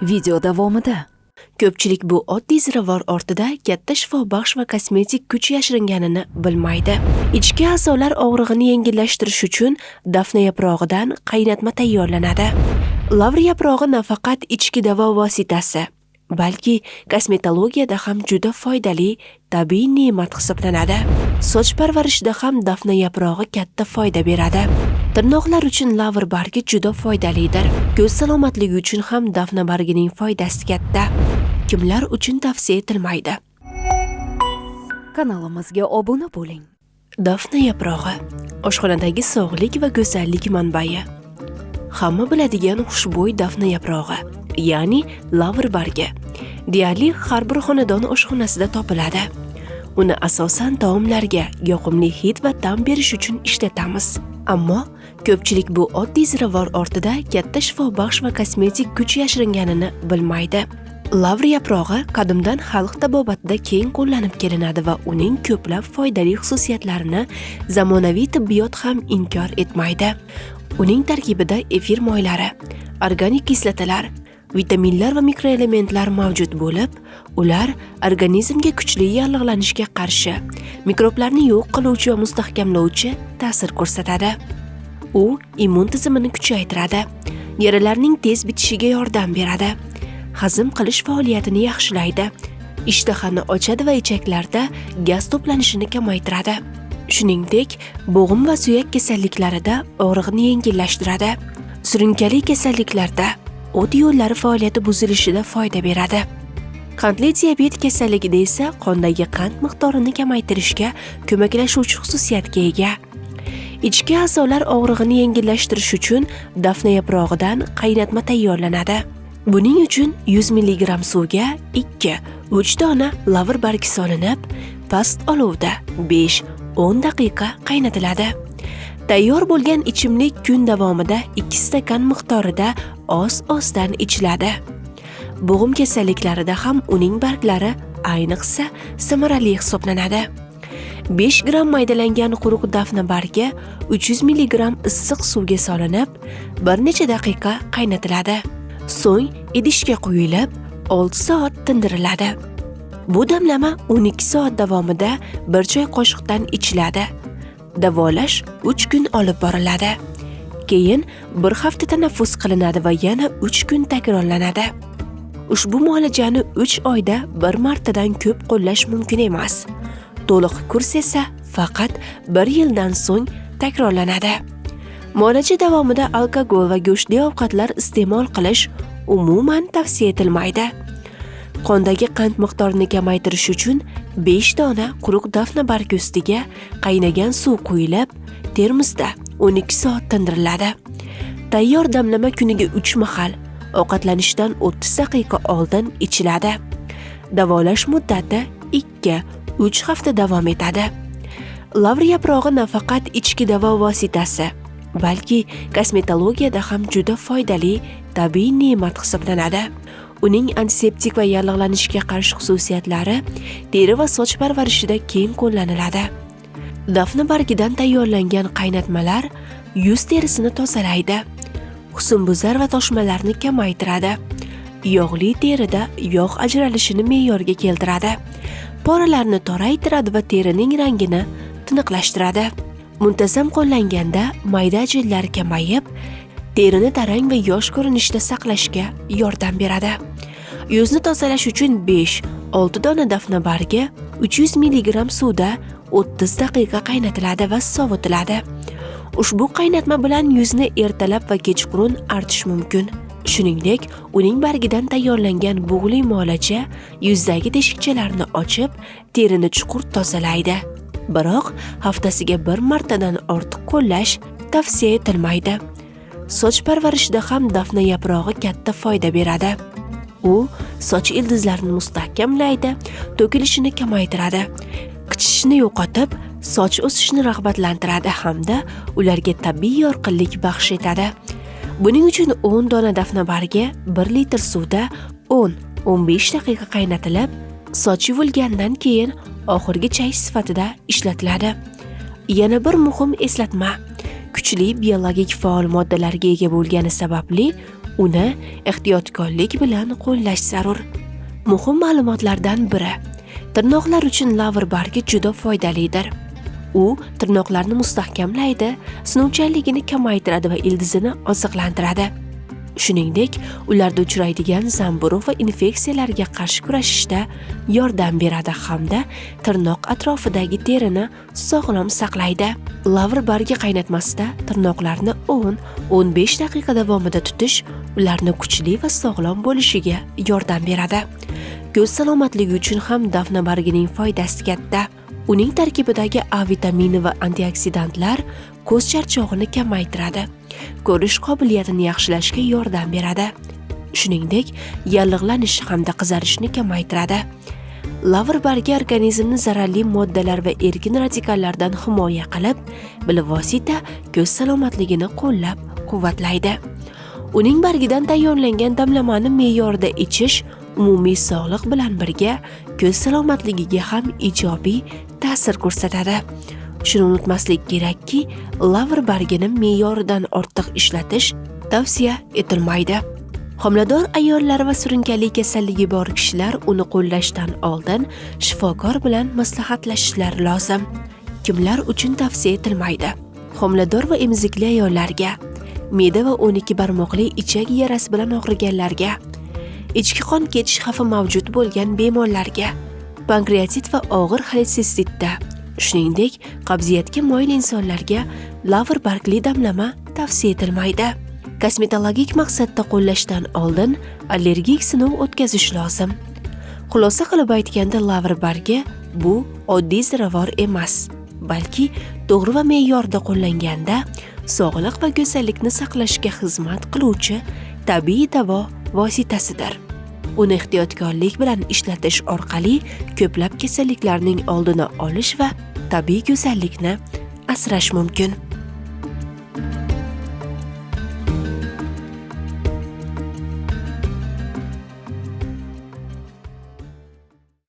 Video davomida Ko'pchilik bu oddiy ziravor ortida katta shifobaxsh va kosmetik kuch yashiringanini bilmaydi. Ichki a'zolar og'rig'ini yengillashtirish uchun dafna yaprog'idan qaynatma tayyorlanadi. Lavr yaprog'i nafaqat ichki davo vositasi, balki kosmetologiyada ham juda foydali tabiiy ne'mat hisoblanadi. Soch parvarishida ham dafna yaprog'i katta foyda beradi. Tirnoqlar uchun lavr bargi juda foydalidir. Ko'z salomatligi uchun ham dafna bargining foydasi katta. Kimlar uchun tavsiya etilmaydi? kanalimizga obuna bo'ling. Dafna yaprog'i oshxonadagi sog'lik va go'zallik manbai. Hamma biladigan xushbo'y dafna yaprog'i, ya'ni lavr bargi, deyarli har bir xonadon oshxonasida topiladi. Uni asosan taomlarga yoqimli hid va ta'm berish uchun ishlatamiz. Ammo ko'pchilik bu oddiy ziravor ortida katta shifobaxsh va kosmetik kuch yashiringanini bilmaydi. Lavr yaprog'i qadimdan xalq tabobatida keng qo'llanib kelinadi va uning ko'plab foydali xususiyatlarini zamonaviy tibbiyot ham inkor etmaydi. Uning tarkibida efir moylari, organik kislotalar, vitaminlar va mikroelementlar mavjud bo'lib, ular organizmga kuchli yallig'lanishga qarshi, mikroblarni yo'q qiluvchi va mustahkamlovchi ta'sir ko'rsatadi. U immun tizimini kuchaytiradi, yaralarning tez bitishiga yordam beradi, hazm qilish faoliyatini yaxshilaydi, ishtahani ochadi va ichaklarda gaz to'planishini kamaytiradi. Shuningdek, bo'g'im va suyak kasalliklarida og'riqni yengillashtiradi. Surunkali kasalliklarda o't yo'llari faoliyati buzilishida foyda beradi. Qandli diabet kasalligida esa qondagi qand miqdorini kamaytirishga ko'maklashuvchi xususiyatga ega. Ichki a'zolar og'rig'ini yengillashtirish uchun dafna yaprog'idan qaynatma tayyorlanadi. Buning uchun 100 mg suvga 2-3 dona lavr bargi solinib, past olovda 5-10 daqiqa qaynatiladi. Tayyor bo'lgan ichimlik kun davomida 2 stakan miqdorida oz-ozdan ichiladi. Bo'g'im kasalliklarida ham uning barglari ayniqsa samarali hisoblanadi. 5 gram maydalangan quruq dafna bargi 300 mg issiq suvga solinib, bir necha daqiqa qaynatiladi. So'ng idishga quyilib, 6 soat tindiriladi. Bu damlama 12 soat davomida bir choy qoshiqdan ichiladi. Davolash 3 kun olib boriladi. Keyin bir hafta tanaffus qilinadi va yana 3 kun takrorlanadi. Ushbu muolajani 3 oyda bir martadan ko'p qo'llash mumkin emas. To'liq kurs esa faqat 1 yildan so'ng takrorlanadi. Muolaja davomida alkogol va go'shtli ovqatlar iste'mol qilish umuman tavsiya etilmaydi. Qondagi qand miqdorini kamaytirish uchun 5 dona quruq dafna bargi ustiga qaynagan suv quyilib, termosda 12 soat tindiriladi. Tayyor damlama kuniga 3 mahal, ovqatlanishdan 30 daqiqa oldin ichiladi. Davolash muddati 2-3 hafta davom etadi. Lavr yaprog'i nafaqat ichki davo vositasi, balki kosmetologiyada ham juda foydali tabiiy ne'mat hisoblanadi. Uning antiseptik va yallig'lanishga qarshi xususiyatlari teri va soch parvarishida keng qo'llaniladi. Dafna bargidan tayyorlangan qaynatmalar yuz terisini tozalaydi, husnbuzar va toshmalarni kamaytiradi, yog'li terida yog' ajralishini me'yorga keltiradi, poralarni toraytiradi va terining rangini tiniqlashtiradi. Muntazam qo'llanganda mayda ajinlar kamayib, terini tarang va yosh ko'rinishda saqlashga yordam beradi. Yuzni tozalash uchun 5-6 dona dafna bargi 300 mg suvda 30 daqiqa qaynatiladi va sovitiladi. Ushbu qaynatma bilan yuzni ertalab va kechqurun artish mumkin. Shuningdek, uning bargidan tayyorlangan bug'li muolaja yuzdagi teshikchalarni ochib, terini chuqur tozalaydi. Biroq haftasiga bir martadan ortiq qo'llash tavsiya etilmaydi. Soch parvarishida ham dafna yaprog'i katta foyda beradi. U soch ildizlarini mustahkamlaydi, to'kilishini kamaytiradi, qichishishni yo'qotib, soch o'sishini rag'batlantiradi hamda ularga tabiiy yorqinlik baxsh etadi. Buning uchun 10 dona dafna bargi 1 litr suvda 10-15 daqiqa qaynatilib, soch yuvilgandan keyin oxirgi chay sifatida ishlatiladi. Yana bir muhim eslatma: kuchli biologik faol moddalarga ega bo'lgani sababli uni ehtiyotkorlik bilan qo'llash zarur. Muhim ma'lumotlardan biri: tirnoqlar uchun lavr bargi juda foydalidir. U tirnoqlarni mustahkamlaydi, sinuvchanligini kamaytiradi va ildizini oziqlantiradi. Shuningdek, ularda uchraydigan zamburug' va infeksiyalarga qarshi kurashishda yordam beradi hamda tirnoq atrofidagi terini sog'lom saqlaydi. Lavr bargi qaynatmasida tirnoqlarni 10-15 daqiqa davomida tutish ularni kuchli va sog'lom bo'lishiga yordam beradi. Ko'z salomatligi uchun ham dafna bargining foydasi katta. Uning tarkibidagi A vitamini va antioksidantlar ko'z charchog'ini kamaytiradi, ko'rish qobiliyatini yaxshilashga yordam beradi. Shuningdek, yallig'lanish hamda qizarishni kamaytiradi. Lavr bargi organizmni zararli moddalar va erkin radikallardan himoya qilib, bilvosita ko'z salomatligini qo'llab-quvvatlaydi. Uning bargidan tayyorlangan damlamani me'yorida ichish umumiy sog'liq bilan birga ko'z salomatligiga ham ijobiy ta'sir ko'rsatadi. Shuni unutmaslik kerakki, lavr bargini me'yoridan ortiq ishlatish tavsiya etilmaydi. Homilador ayollar va surunkali kasalligi bor kishilar uni qo'llashdan oldin shifokor bilan maslahatlashishlari lozim. Kimlar uchun tavsiya etilmaydi? Homilador va emizikli ayollarga, me'da va 12 barmoqli ichak yarasi bilan og'riganlarga, ichki qon ketish xavfi mavjud bo'lgan bemorlarga, pankreatit va og'ir xoletsistitda, shuningdek, qabziyatga moyil insonlarga lavr bargli damlama tavsiya etilmaydi. Kosmetologik maqsadda qo'llashdan oldin allergik sinov o'tkazish lozim. Xulosa qilib aytganda, lavr bargi bu oddiy ziravor emas, balki to'g'ri va me'yorda qo'llanganda sog'liq va go'zallikni saqlashga xizmat qiluvchi tabiiy davo vositasidir. Uni ehtiyotkorlik bilan ishlatish orqali ko'plab kasalliklarning oldini olish va tabiiy go'zallikni asrash mumkin.